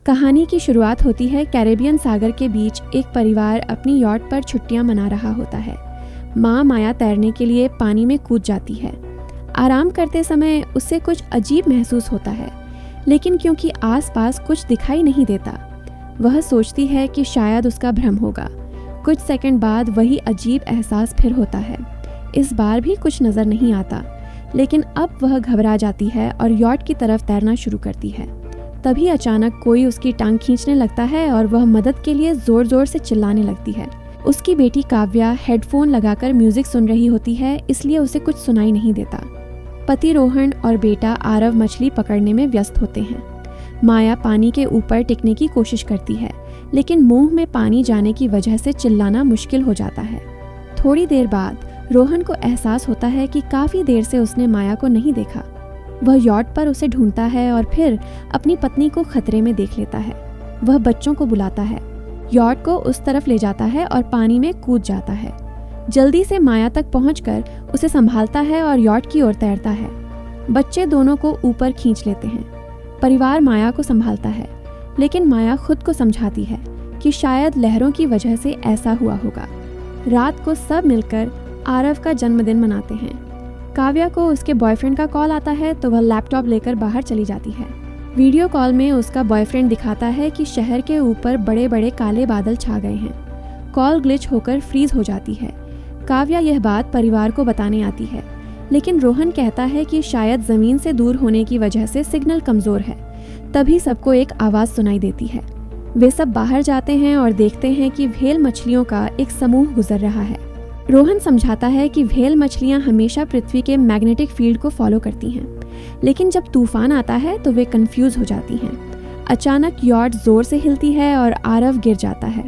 कहानी की शुरुआत होती है कैरेबियन सागर के बीच। एक परिवार अपनी यॉट पर छुट्टियां मना रहा होता है। माँ माया तैरने के लिए पानी में कूद जाती है। आराम करते समय उसे कुछ अजीब महसूस होता है, लेकिन क्योंकि आसपास कुछ दिखाई नहीं देता, वह सोचती है कि शायद उसका भ्रम होगा। कुछ सेकंड बाद वही अजीब एहसास फिर होता है। इस बार भी कुछ नज़र नहीं आता, लेकिन अब वह घबरा जाती है और यॉट की तरफ तैरना शुरू करती है। तभी अचानक कोई उसकी टांग खींचने लगता है और वह मदद के लिए ज़ोर ज़ोर से चिल्लाने लगती है। उसकी बेटी काव्या हेडफोन लगाकर म्यूज़िक सुन रही होती है, इसलिए उसे कुछ सुनाई नहीं देता। पति रोहन और बेटा आरव मछली पकड़ने में व्यस्त होते हैं। माया पानी के ऊपर टिकने की कोशिश करती है, लेकिन मुंह में पानी जाने की वजह से चिल्लाना मुश्किल हो जाता है। थोड़ी देर बाद रोहन को एहसास होता है कि काफ़ी देर से उसने माया को नहीं देखा। वह यॉट पर उसे ढूंढता है और फिर अपनी पत्नी को खतरे में देख लेता है। वह बच्चों को बुलाता है, यॉट को उस तरफ ले जाता है और पानी में कूद जाता है। जल्दी से माया तक पहुंचकर उसे संभालता है और यॉट की ओर तैरता है। बच्चे दोनों को ऊपर खींच लेते हैं। परिवार माया को संभालता है, लेकिन माया खुद को समझाती है कि शायद लहरों की वजह से ऐसा हुआ होगा। रात को सब मिलकर आरव का जन्मदिन मनाते हैं। काव्या को उसके बॉयफ्रेंड का कॉल आता है तो वह लैपटॉप लेकर बाहर चली जाती है। वीडियो कॉल में उसका बॉयफ्रेंड दिखाता है कि शहर के ऊपर बड़े बड़े काले बादल छा गए हैं। कॉल ग्लिच होकर फ्रीज हो जाती है। काव्या यह बात परिवार को बताने आती है, लेकिन रोहन कहता है कि शायद ज़मीन से दूर होने की वजह से सिग्नल कमज़ोर है। तभी सबको एक आवाज़ सुनाई देती है। वे सब बाहर जाते हैं और देखते हैं कि व्हेल मछलियों का एक समूह गुजर रहा है। रोहन समझाता है कि व्हेल मछलियां हमेशा पृथ्वी के मैग्नेटिक फील्ड को फॉलो करती हैं, लेकिन जब तूफान आता है तो वे कंफ्यूज हो जाती हैं। अचानक यॉट जोर से हिलती है और आरव गिर जाता है।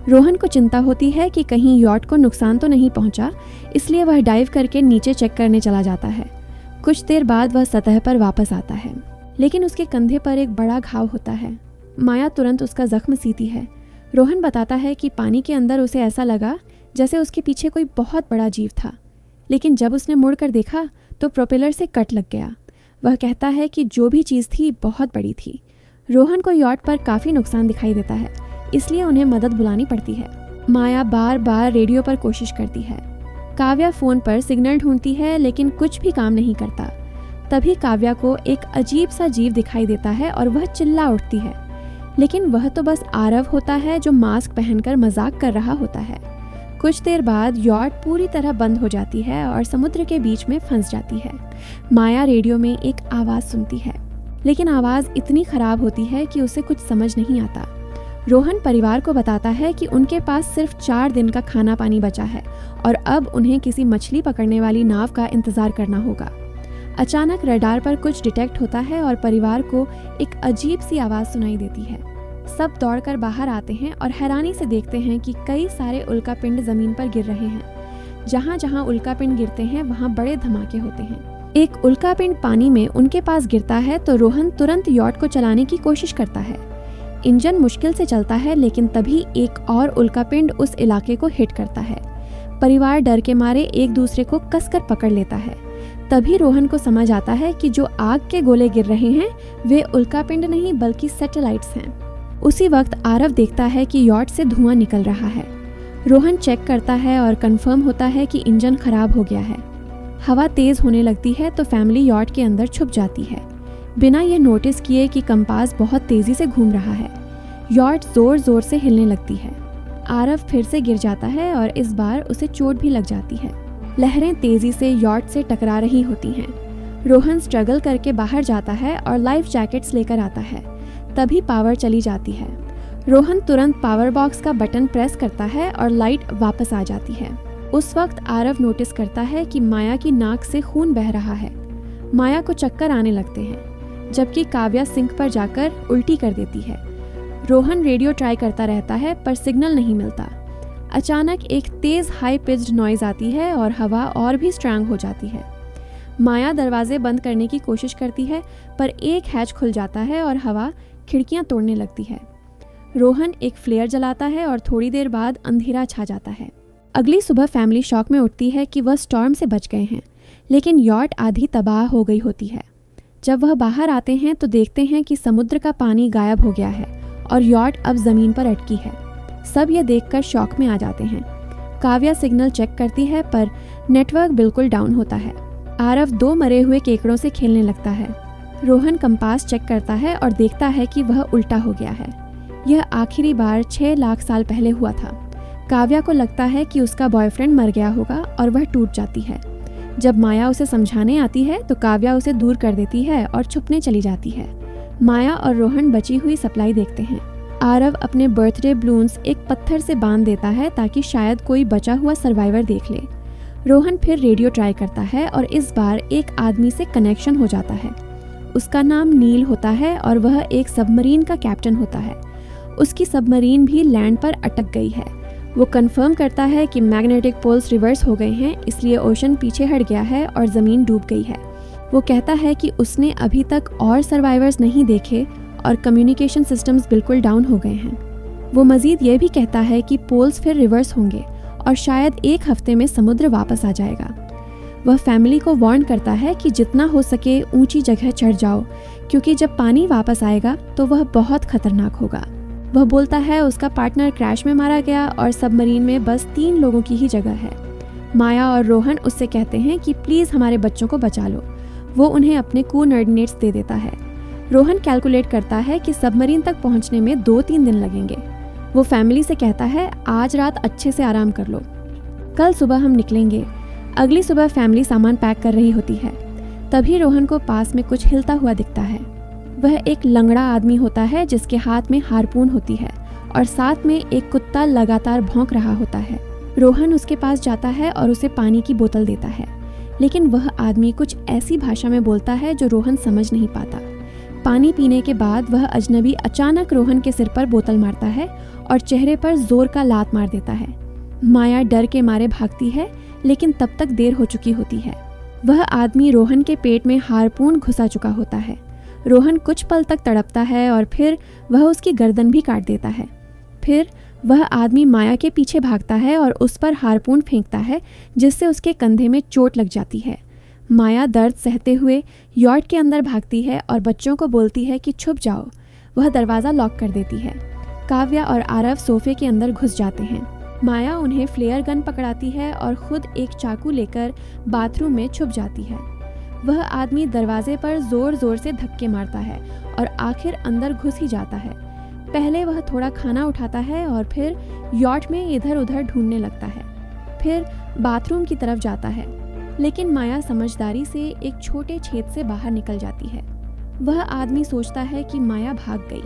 रोहन को चिंता होती है कि कहीं यॉट को नुकसान तो नहीं पहुंचा, इसलिए वह डाइव करके नीचे चेक करने चला जाता है। कुछ देर बाद वह सतह पर वापस आता है, लेकिन उसके कंधे पर एक बड़ा घाव होता है। माया तुरंत उसका जख्म सीती है। रोहन बताता है कि पानी के अंदर उसे ऐसा लगा जैसे उसके पीछे कोई बहुत बड़ा जीव था, लेकिन जब उसने मुड़कर देखा तो प्रोपेलर से कट लग गया। वह कहता है कि जो भी चीज़ थी बहुत बड़ी थी। रोहन को यॉट पर काफ़ी नुकसान दिखाई देता है, इसलिए उन्हें मदद बुलानी पड़ती है। माया बार बार रेडियो पर कोशिश करती है। काव्या फ़ोन पर सिग्नल ढूंढती है, लेकिन कुछ भी काम नहीं करता। तभी काव्या को एक अजीब सा जीव दिखाई देता है और वह चिल्ला उठती है, लेकिन वह तो बस आरव होता है जो मास्क पहनकर मजाक कर रहा होता है। कुछ देर बाद यॉट पूरी तरह बंद हो जाती है और समुद्र के बीच में फंस जाती है। माया रेडियो में एक आवाज़ सुनती है, लेकिन आवाज़ इतनी ख़राब होती है कि उसे कुछ समझ नहीं आता। रोहन परिवार को बताता है कि उनके पास सिर्फ 4 दिन का खाना पानी बचा है और अब उन्हें किसी मछली पकड़ने वाली नाव का इंतज़ार करना होगा। अचानक रडार पर कुछ डिटेक्ट होता है और परिवार को एक अजीब सी आवाज़ सुनाई देती है। सब दौड़कर बाहर आते हैं और हैरानी से देखते हैं कि कई सारे उल्कापिंड ज़मीन पर गिर रहे हैं। जहाँ जहाँ उल्कापिंड गिरते हैं वहाँ बड़े धमाके होते हैं। एक उल्कापिंड पानी में उनके पास गिरता है तो रोहन तुरंत यॉट को चलाने की कोशिश करता है। इंजन मुश्किल से चलता है, लेकिन तभी एक और उल्कापिंड उस इलाके को हिट करता है। परिवार डर के मारे एक दूसरे को कसकर पकड़ लेता है। तभी रोहन को समझ आता है कि जो आग के गोले गिर रहे हैं वे उल्कापिंड नहीं बल्कि सैटेलाइट्स हैं। उसी वक्त आरव देखता है कि यॉट से धुआं निकल रहा है। रोहन चेक करता है और कंफर्म होता है कि इंजन खराब हो गया है। हवा तेज होने लगती है तो फैमिली यॉट के अंदर छुप जाती है, बिना ये नोटिस किए कि कंपास बहुत तेजी से घूम रहा है। यॉट जोर जोर से हिलने लगती है। आरव फिर से गिर जाता है और इस बार उसे चोट भी लग जाती है। लहरें तेजी से यॉट से टकरा रही होती हैं। रोहन स्ट्रगल करके बाहर जाता है और लाइफ जैकेट्स लेकर आता है। तभी पावर चली जाती है। रोहन तुरंत पावर बॉक्स का बटन प्रेस करता है और लाइट वापस आ जाती है। उस वक्त आरव नोटिस करता है कि माया की नाक से खून बह रहा है। माया को चक्कर आने लगते हैं, जबकि काव्या सिंक पर जाकर उल्टी कर देती है। रोहन रेडियो ट्राई करता रहता है पर सिग्नल नहीं मिलता। अचानक एक तेज़ हाई पिच्ड नॉइज़ आती है और हवा और भी स्ट्रांग हो जाती है। माया दरवाजे बंद करने की कोशिश करती है, पर एक हैच खुल जाता है और हवा खिड़कियां तोड़ने लगती है। रोहन एक फ्लेयर जलाता है और थोड़ी देर बाद अंधेरा छा जाता है। अगली सुबह फैमिली शॉक में उठती है कि वह स्टॉर्म से बच गए हैं, लेकिन यॉट आधी तबाह हो गई होती है। जब वह बाहर आते हैं तो देखते हैं कि समुद्र का पानी गायब हो गया है और यॉट अब ज़मीन पर अटकी है। सब ये देखकर शॉक में आ जाते हैं। काव्या सिग्नल चेक करती है पर नेटवर्क बिल्कुल डाउन होता है। आरव 2 मरे हुए केकड़ों से खेलने लगता है। रोहन कंपास चेक करता है और देखता है कि वह उल्टा हो गया है। यह आखिरी बार 6 लाख साल पहले हुआ था। काव्या को लगता है कि उसका बॉयफ्रेंड मर गया होगा और वह टूट जाती है। जब माया उसे समझाने आती है तो काव्या उसे दूर कर देती है और छुपने चली जाती है। माया और रोहन बची हुई सप्लाई देखते हैं। आरव अपने बर्थडे बलून्स एक पत्थर से बांध देता है ताकि शायद कोई बचा हुआ सर्वाइवर देख ले। रोहन फिर रेडियो ट्राई करता है और इस बार एक आदमी से कनेक्शन हो जाता है। उसका नाम नील होता है और वह एक सबमरीन का कैप्टन होता है। उसकी सबमरीन भी लैंड पर अटक गई है। वो कंफर्म करता है कि मैग्नेटिक पोल्स रिवर्स हो गए हैं, इसलिए ओशन पीछे हट गया है और ज़मीन डूब गई है। वो कहता है कि उसने अभी तक और सर्वाइवर्स नहीं देखे और कम्युनिकेशन सिस्टम्स बिल्कुल डाउन हो गए हैं। वो मज़ीद ये भी कहता है कि पोल्स फिर रिवर्स होंगे और शायद 1 हफ्ते में समुद्र वापस आ जाएगा। वह फैमिली को वार्न करता है कि जितना हो सके ऊंची जगह चढ़ जाओ, क्योंकि जब पानी वापस आएगा तो वह बहुत खतरनाक होगा। वह बोलता है उसका पार्टनर क्रैश में मारा गया और सबमरीन में बस 3 लोगों की ही जगह है। माया और रोहन उससे कहते हैं कि प्लीज़ हमारे बच्चों को बचा लो। वो उन्हें अपने कोऑर्डिनेट्स दे देता है। रोहन कैलकुलेट करता है कि सबमरीन तक पहुंचने में 2-3 दिन लगेंगे। वो फैमिली से कहता है आज रात अच्छे से आराम कर लो, कल सुबह हम निकलेंगे। अगली सुबह फैमिली सामान पैक कर रही होती है। तभी रोहन को पास में कुछ हिलता हुआ दिखता है। वह एक लंगड़ा आदमी होता है जिसके हाथ में हारपून होती है और साथ में एक कुत्ता लगातार भौंक रहा होता है। रोहन उसके पास जाता है और उसे पानी की बोतल देता है, लेकिन वह आदमी कुछ ऐसी भाषा में बोलता है जो रोहन समझ नहीं पाता। पानी पीने के बाद वह अजनबी अचानक रोहन के सिर पर बोतल मारता है और चेहरे पर जोर का लात मार देता है। माया डर के मारे भागती है, लेकिन तब तक देर हो चुकी होती है। वह आदमी रोहन के पेट में हारपून घुसा चुका होता है। रोहन कुछ पल तक तड़पता है और फिर वह उसकी गर्दन भी काट देता है। फिर वह आदमी माया के पीछे भागता है और उस पर हारपून फेंकता है, जिससे उसके कंधे में चोट लग जाती है। माया दर्द सहते हुए यॉट के अंदर भागती है और बच्चों को बोलती है कि छुप जाओ। वह दरवाज़ा लॉक कर देती है। काव्या और आरव सोफे के अंदर घुस जाते हैं। माया उन्हें फ्लेयर गन पकड़ाती है और खुद एक चाकू लेकर बाथरूम में छुप जाती है। वह आदमी दरवाजे पर जोर जोर से धक्के मारता है और आखिर अंदर घुस ही जाता है। पहले वह थोड़ा खाना उठाता है और फिर यॉट में इधर उधर ढूंढने लगता है। फिर बाथरूम की तरफ जाता है, लेकिन माया समझदारी से एक छोटे छेद से बाहर निकल जाती है। वह आदमी सोचता है कि माया भाग गई,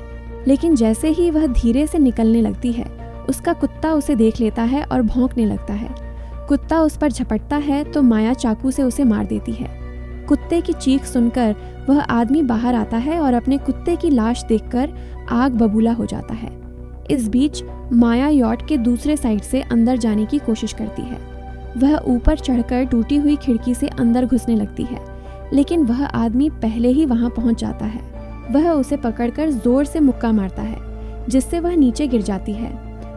लेकिन जैसे ही वह धीरे से निकलने लगती है, उसका कुत्ता उसे देख लेता है और भौंकने लगता है। कुत्ता उस पर झपटता है तो माया चाकू से उसे मार देती है। कुत्ते की चीख सुनकर वह आदमी बाहर आता है और अपने कुत्ते की लाश देखकर आग बबूला हो जाता है। इस बीच माया यॉट के दूसरे साइड से अंदर जाने की कोशिश करती है। वह ऊपर चढ़कर टूटी हुई खिड़की से अंदर घुसने लगती है, लेकिन वह आदमी पहले ही वहां पहुंच जाता है। वह उसे पकड़कर जोर से मुक्का मारता है, जिससे वह नीचे गिर जाती है।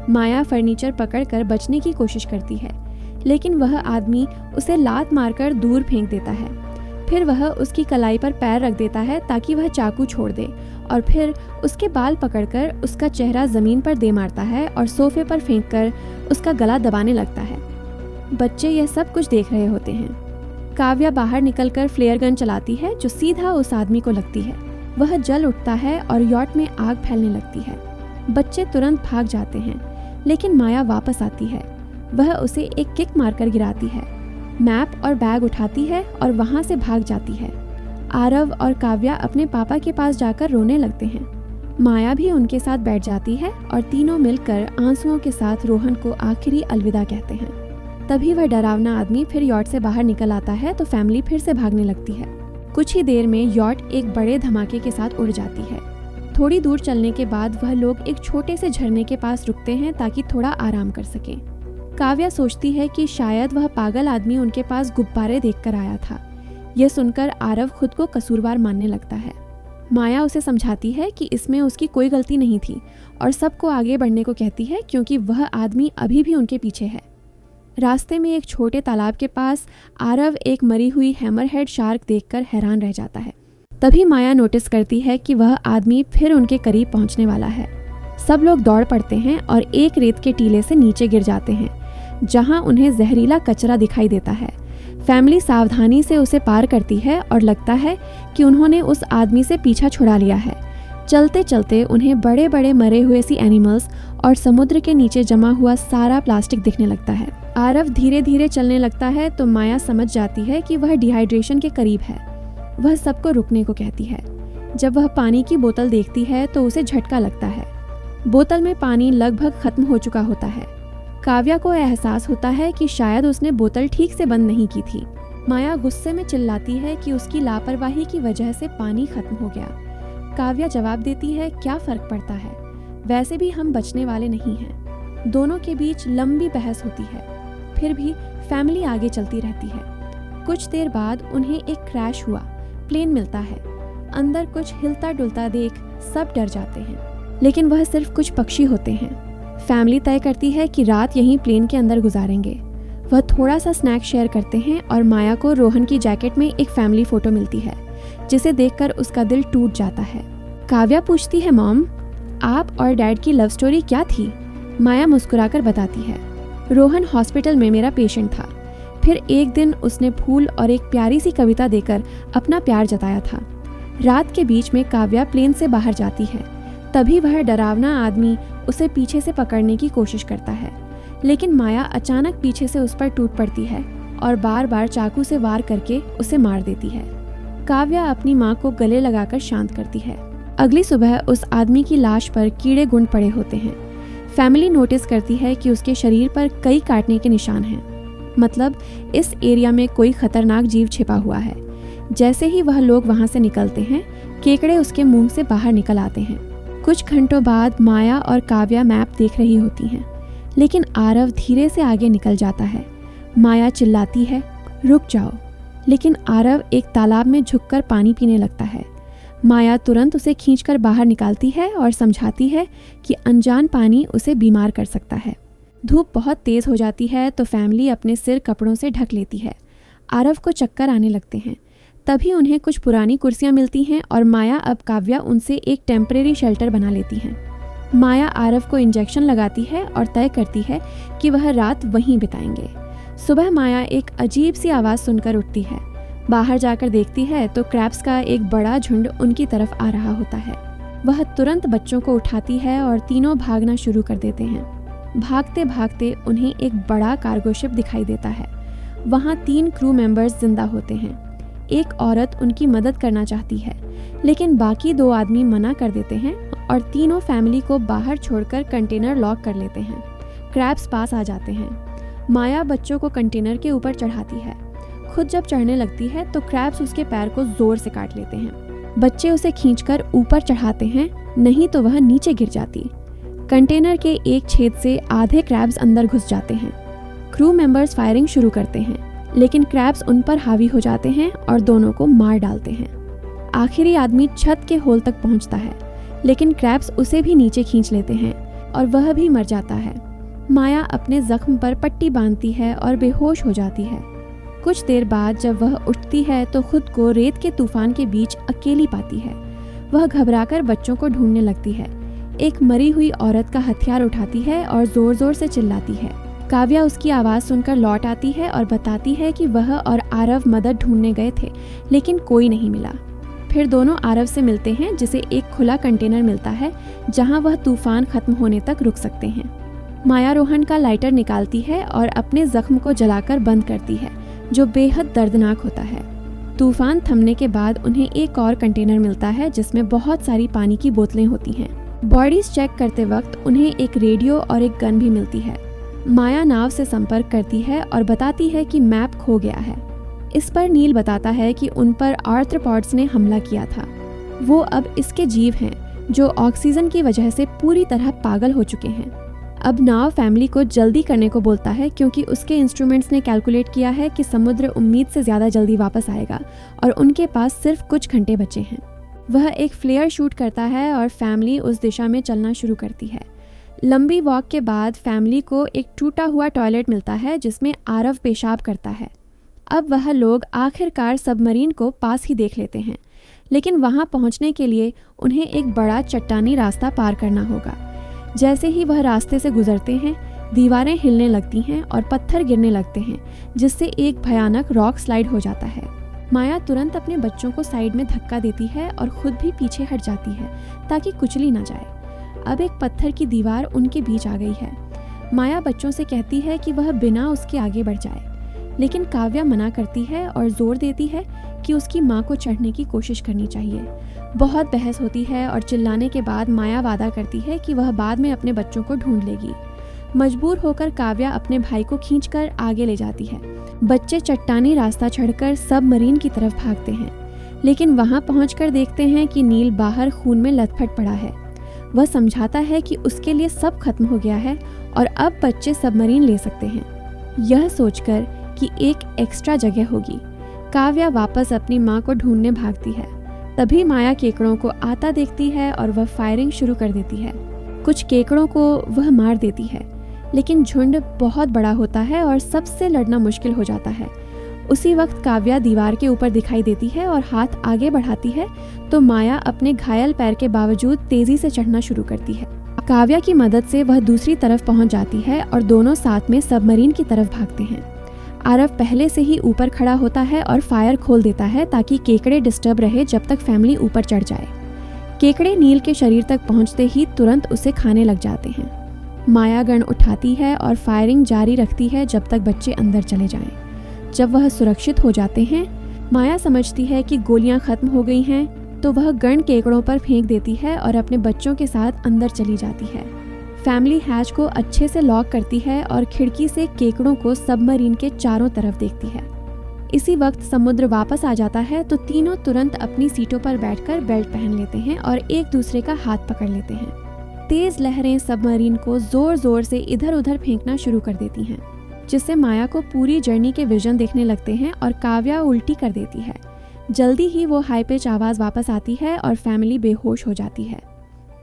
माया फर्नीचर पकड़कर बचने की कोशिश करती है, लेकिन वह आदमी उसे लात मारकर दूर फेंक देता है। फिर वह उसकी कलाई पर पैर रख देता है ताकि वह चाकू छोड़ दे और फिर उसके बाल पकड़कर उसका चेहरा ज़मीन पर दे मारता है और सोफे पर फेंककर उसका गला दबाने लगता है। बच्चे यह सब कुछ देख रहे होते हैं। काव्या बाहर निकलकर फ्लेयर गन चलाती है जो सीधा उस आदमी को लगती है। वह जल उठता है और यॉट में आग फैलने लगती है। बच्चे तुरंत भाग जाते हैं, लेकिन माया वापस आती है। वह उसे एक किक मारकर गिराती है, मैप और बैग उठाती है और वहां से भाग जाती है। आरव और काव्या अपने पापा के पास जाकर रोने लगते हैं। माया भी उनके साथ बैठ जाती है और तीनों मिलकर आंसुओं के साथ रोहन को आखिरी अलविदा कहते हैं। तभी वह डरावना आदमी फिर यॉट से बाहर निकल आता है तो फैमिली फिर से भागने लगती है। कुछ ही देर में यॉट एक बड़े धमाके के साथ उड़ जाती है। थोड़ी दूर चलने के बाद वह लोग एक छोटे से झरने के पास रुकते हैं ताकि थोड़ा आराम कर सकें। काव्या सोचती है कि शायद वह पागल आदमी उनके पास गुब्बारे देखकर आया था। यह सुनकर आरव खुद को कसूरवार मानने लगता है। माया उसे समझाती है कि इसमें उसकी कोई गलती नहीं थी और सबको आगे बढ़ने को कहती है क्योंकि वह आदमी अभी भी उनके पीछे है। रास्ते में एक छोटे तालाब के पास आरव एक मरी हुई हैमरहेड शार्क देखकर हैरान रह जाता है। तभी माया नोटिस करती है कि वह आदमी फिर उनके करीब पहुंचने वाला है। सब लोग दौड़ पड़ते हैं और एक रेत के टीले से नीचे गिर जाते हैं, जहां उन्हें जहरीला कचरा दिखाई देता है। फैमिली सावधानी से उसे पार करती है और लगता है कि उन्होंने उस आदमी से पीछा छुड़ा लिया है। चलते चलते उन्हें बड़े बड़े मरे हुए सी एनिमल्स और समुद्र के नीचे जमा हुआ सारा प्लास्टिक दिखने लगता है। आरव धीरे धीरे चलने लगता है तो माया समझ जाती है कि वह डिहाइड्रेशन के करीब है। वह सबको रुकने को कहती है। जब वह पानी की बोतल देखती है तो उसे झटका लगता है। बोतल में पानी लगभग खत्म हो चुका होता है। काव्या को एहसास होता है कि शायद उसने बोतल ठीक से बंद नहीं की थी। माया गुस्से में चिल्लाती है कि उसकी लापरवाही की वजह से पानी खत्म हो गया। काव्या जवाब देती है, क्या फर्क पड़ता है, वैसे भी हम बचने वाले नहीं हैं। दोनों के बीच लंबी बहस होती है, फिर भी फैमिली आगे चलती रहती है। कुछ देर बाद उन्हें एक क्रैश हुआ प्लेन मिलता है। अंदर कुछ हिलता डुलता देख सब डर जाते हैं, लेकिन वह सिर्फ कुछ पक्षी होते हैं। फैमिली तय करती है कि रात यहीं प्लेन के अंदर गुजारेंगे। वह थोड़ा सा स्नैक शेयर करते हैं और माया को रोहन की जैकेट में एक फैमिली फोटो मिलती है, जिसे देखकर उसका दिल टूट जाता है। काव्या पूछती है, मॉम, आप और डैड की लव स्टोरी क्या थी? माया मुस्कुराकर बताती है, रोहन हॉस्पिटल में मेरा पेशेंट था। फिर एक दिन उसने फूल और एक प्यारी सी कविता देकर अपना प्यार जताया था। रात के बीच में काव्या प्लेन से बाहर जाती है। तभी वह डरावना आदमी उसे पीछे से पकड़ने की कोशिश करता है, लेकिन माया अचानक पीछे से उस पर टूट पड़ती है और बार बार चाकू से वार करके उसे मार देती है। काव्या अपनी माँ को गले लगाकर शांत करती है। अगली सुबह उस आदमी की लाश पर कीड़े गुंड पड़े होते हैं। फैमिली नोटिस करती है कि उसके शरीर पर कई काटने के निशान हैं, मतलब इस एरिया में कोई खतरनाक जीव छिपा हुआ है। जैसे ही वह लोग वहां से निकलते हैं, केकड़े उसके मुंह से बाहर निकल आते हैं। कुछ घंटों बाद माया और काव्या मैप देख रही होती हैं, लेकिन आरव धीरे से आगे निकल जाता है। माया चिल्लाती है, रुक जाओ, लेकिन आरव एक तालाब में झुककर पानी पीने लगता है। माया तुरंत उसे खींचकर बाहर निकालती है और समझाती है कि अनजान पानी उसे बीमार कर सकता है। धूप बहुत तेज हो जाती है तो फैमिली अपने सिर कपड़ों से ढक लेती है। आरव को चक्कर आने लगते हैं। तभी उन्हें कुछ पुरानी कुर्सियां मिलती हैं और माया अब काव्या उनसे एक टेम्परेरी शेल्टर बना लेती हैं। माया आरव को इंजेक्शन लगाती है और तय करती है कि वह रात वहीं बिताएंगे। सुबह माया एक अजीब सी आवाज़ सुनकर उठती है। बाहर जाकर देखती है तो क्रैब्स का एक बड़ा झुंड उनकी तरफ आ रहा होता है। वह तुरंत बच्चों को उठाती है और तीनों भागना शुरू कर देते हैं। भागते भागते उन्हें एक बड़ा कार्गो शिप दिखाई देता है। वहाँ 3 क्रू मेंबर्स जिंदा होते हैं। एक औरत उनकी मदद करना चाहती है, लेकिन बाकी 2 आदमी मना कर देते हैं और तीनों फैमिली को बाहर छोड़कर कंटेनर लॉक कर लेते हैं। क्रैब्स पास आ जाते हैं। माया बच्चों को कंटेनर के ऊपर चढ़ाती है। खुद जब चढ़ने लगती है तो क्रैब्स उसके पैर को जोर से काट लेते हैं। बच्चे उसे खींचकर ऊपर चढ़ाते हैं, नहीं तो वह नीचे गिर जाती। कंटेनर के एक छेद से आधे क्रैब्स अंदर घुस जाते हैं। क्रू मेंबर्स फायरिंग शुरू करते हैं, लेकिन क्रैब्स उन पर हावी हो जाते हैं और दोनों को मार डालते हैं। आखिरी आदमी छत के होल तक पहुंचता है, लेकिन क्रैब्स उसे भी नीचे खींच लेते हैं और वह भी मर जाता है। माया अपने जख्म पर पट्टी बांधती है और बेहोश हो जाती है। कुछ देर बाद जब वह उठती है तो खुद को रेत के तूफान के बीच अकेली पाती है। वह घबराकर बच्चों को ढूंढने लगती है। एक मरी हुई औरत का हथियार उठाती है और जोर जोर से चिल्लाती है। काव्या उसकी आवाज़ सुनकर लौट आती है और बताती है कि वह और आरव मदद ढूंढने गए थे, लेकिन कोई नहीं मिला। फिर दोनों आरव से मिलते हैं, जिसे एक खुला कंटेनर मिलता है जहां वह तूफान खत्म होने तक रुक सकते हैं। माया रोहन का लाइटर निकालती है और अपने जख्म को जलाकर बंद करती है, जो बेहद दर्दनाक होता है। तूफान थमने के बाद उन्हें एक और कंटेनर मिलता है जिसमें बहुत सारी पानी की बोतलें होती हैं। बॉडीज चेक करते वक्त उन्हें एक रेडियो और एक गन भी मिलती है। माया नाव से संपर्क करती है और बताती है कि मैप खो गया है। इस पर नील बताता है कि उन पर आर्थ्रोपॉड्स ने हमला किया था। वो अब इसके जीव हैं जो ऑक्सीजन की वजह से पूरी तरह पागल हो चुके हैं। अब नाव फैमिली को जल्दी करने को बोलता है, क्योंकि उसके इंस्ट्रूमेंट्स ने कैलकुलेट किया है कि समुद्र उम्मीद से ज़्यादा जल्दी वापस आएगा और उनके पास सिर्फ कुछ घंटे बचे हैं। वह एक फ्लेयर शूट करता है और फैमिली उस दिशा में चलना शुरू करती है। लंबी वॉक के बाद फैमिली को एक टूटा हुआ टॉयलेट मिलता है जिसमें आरव पेशाब करता है। अब वह लोग आखिरकार सबमरीन को पास ही देख लेते हैं, लेकिन वहां पहुंचने के लिए उन्हें एक बड़ा चट्टानी रास्ता पार करना होगा। जैसे ही वह रास्ते से गुजरते हैं, दीवारें हिलने लगती हैं और पत्थर गिरने लगते हैं, जिससे एक भयानक रॉक स्लाइड हो जाता है। माया तुरंत अपने बच्चों को साइड में धक्का देती है और खुद भी पीछे हट जाती है ताकि कुचली ना जाए। अब एक पत्थर की दीवार उनके बीच आ गई है। माया बच्चों से कहती है कि वह बिना उसके आगे बढ़ जाए, लेकिन काव्या मना करती है और जोर देती है कि उसकी माँ को चढ़ने की कोशिश करनी चाहिए। बहुत बहस होती है और चिल्लाने के बाद माया वादा करती है कि वह बाद में अपने बच्चों को ढूंढ लेगी। मजबूर होकर काव्या अपने भाई को खींचकर आगे ले जाती है। बच्चे चट्टानी रास्ता चढ़कर सबमरीन की तरफ भागते हैं, लेकिन वहां पहुंचकर देखते हैं कि नील बाहर खून में लथपथ पड़ा है। वह समझाता है कि उसके लिए सब खत्म हो गया है और अब बच्चे सबमरीन ले सकते हैं, यह सोचकर कि एक एक्स्ट्रा जगह होगी। काव्या वापस अपनी माँ को ढूंढने भागती है। तभी माया केकड़ों को आता देखती है और वह फायरिंग शुरू कर देती है। कुछ केकड़ों को वह मार देती है, लेकिन झुंड बहुत बड़ा होता है और सबसे लड़ना मुश्किल हो जाता है। उसी वक्त काव्या दीवार के ऊपर दिखाई देती है और हाथ आगे बढ़ाती है तो माया अपने घायल पैर के बावजूद तेजी से चढ़ना शुरू करती है। काव्या की मदद से वह दूसरी तरफ पहुंच जाती है और दोनों साथ में सबमरीन की तरफ भागते हैं। आरव पहले से ही ऊपर खड़ा होता है और फायर खोल देता है ताकि केकड़े डिस्टर्ब रहे जब तक फैमिली ऊपर चढ़ जाए। केकड़े नील के शरीर तक पहुंचते ही तुरंत उसे खाने लग जाते हैं। माया गन उठाती है और फायरिंग जारी रखती है जब तक बच्चे अंदर चले जाएं। जब वह सुरक्षित हो जाते हैं, माया समझती है कि गोलियां खत्म हो गई हैं, तो वह गन केकड़ों पर फेंक देती है और अपने बच्चों के साथ अंदर चली जाती है। फैमिली हैच को अच्छे से लॉक करती है और खिड़की से केकड़ों को सबमरीन के चारों तरफ देखती है। इसी वक्त समुद्र वापस आ जाता है तो तीनों तुरंत अपनी सीटों पर बैठकर बेल्ट पहन लेते हैं और एक दूसरे का हाथ पकड़ लेते हैं। तेज लहरें सबमरीन को जोर जोर से इधर उधर फेंकना शुरू कर देती हैं, जिससे माया को पूरी जर्नी के विजन देखने लगते हैं और काव्या उल्टी कर देती है। जल्दी ही वो हाई पिच आवाज़ वापस आती है और फैमिली बेहोश हो जाती है।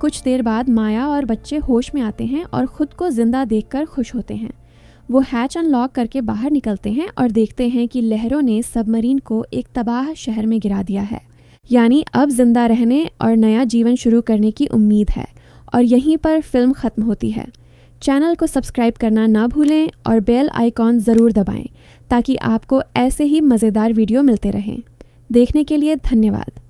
कुछ देर बाद माया और बच्चे होश में आते हैं और खुद को जिंदा देखकर खुश होते हैं। वो हैच अनलॉक करके बाहर निकलते हैं और देखते हैं कि लहरों ने सबमरीन को एक तबाह शहर में गिरा दिया है। यानी अब जिंदा रहने और नया जीवन शुरू करने की उम्मीद है। और यहीं पर फिल्म ख़त्म होती है। चैनल को सब्सक्राइब करना ना भूलें और बेल आइकॉन ज़रूर दबाएं ताकि आपको ऐसे ही मज़ेदार वीडियो मिलते रहें। देखने के लिए धन्यवाद।